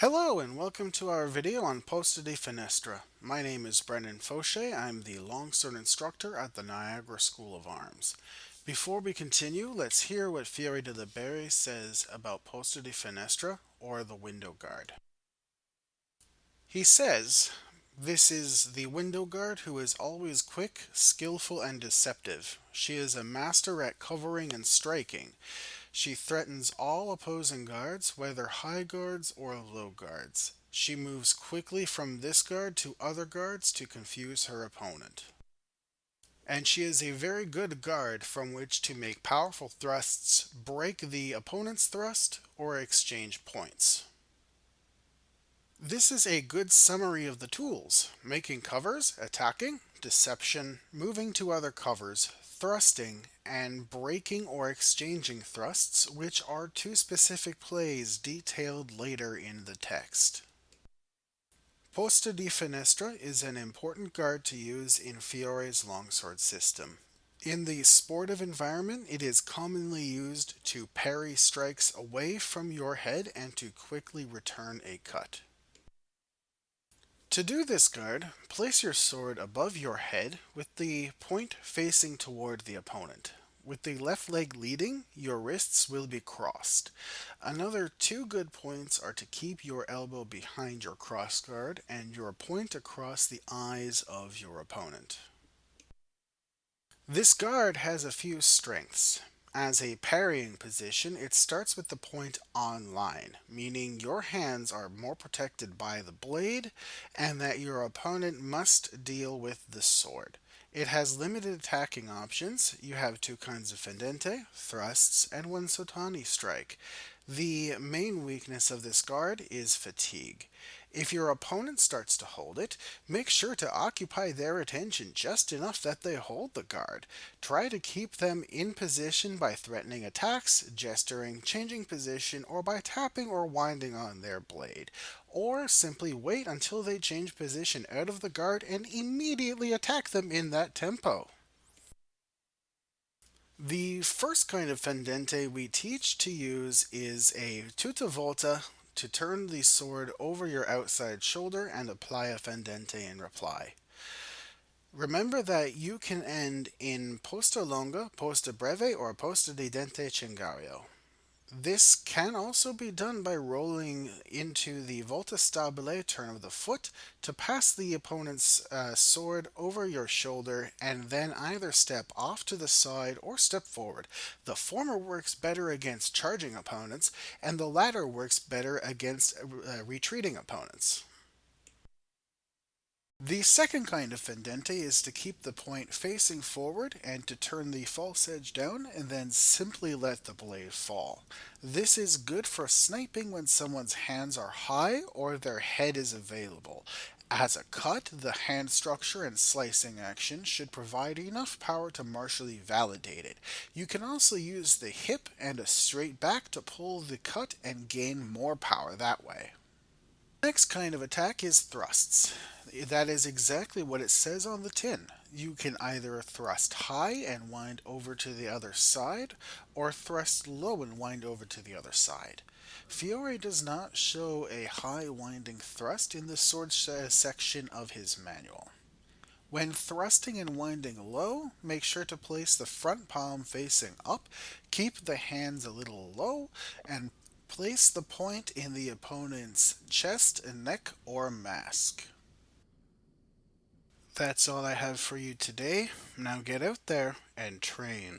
Hello and welcome to our video on Posta di Finestra. My name is Brendan Fauché. I'm the longsword instructor at the Niagara School of Arms. Before we continue, let's hear what Fiore de Liberi says about Posta di Finestra, or the window guard. He says, "This is the window guard who is always quick, skillful, and deceptive. She is a master at covering and striking. She threatens all opposing guards, whether high guards or low guards. She moves quickly from this guard to other guards to confuse her opponent. And she is a very good guard from which to make powerful thrusts, break the opponent's thrust, or exchange points." This is a good summary of the tools: making covers, attacking, deception, moving to other covers, thrusting, and breaking or exchanging thrusts, which are two specific plays detailed later in the text. Posta di Finestra is an important guard to use in Fiore's longsword system. In the sportive environment, it is commonly used to parry strikes away from your head and to quickly return a cut. To do this guard, place your sword above your head with the point facing toward the opponent. With the left leg leading, your wrists will be crossed. Another two good points are to keep your elbow behind your cross guard and your point across the eyes of your opponent. This guard has a few strengths. As a parrying position, it starts with the point on line, meaning your hands are more protected by the blade and that your opponent must deal with the sword. It has limited attacking options. You have two kinds of fendente, thrusts, and one sotani strike. The main weakness of this guard is fatigue. If your opponent starts to hold it, make sure to occupy their attention just enough that they hold the guard. Try to keep them in position by threatening attacks, gesturing, changing position, or by tapping or winding on their blade. Or simply wait until they change position out of the guard and immediately attack them in that tempo. The first kind of fendente we teach to use is a tutta volta, to turn the sword over your outside shoulder and apply a fendente in reply. Remember that you can end in posta longa, posta breve, or posta di dente cingario. This can also be done by rolling into the volta stabile turn of the foot to pass the opponent's sword over your shoulder and then either step off to the side or step forward. The former works better against charging opponents, and the latter works better against retreating opponents. The second kind of fendente is to keep the point facing forward and to turn the false edge down and then simply let the blade fall. This is good for sniping when someone's hands are high or their head is available. As a cut, the hand structure and slicing action should provide enough power to martially validate it. You can also use the hip and a straight back to pull the cut and gain more power that way. Next kind of attack is thrusts. That is exactly what it says on the tin. You can either thrust high and wind over to the other side, or thrust low and wind over to the other side. Fiore does not show a high winding thrust in the sword section of his manual. When thrusting and winding low, make sure to place the front palm facing up, keep the hands a little low, and place the point in the opponent's chest, neck, or mask. That's all I have for you today. Now get out there and train.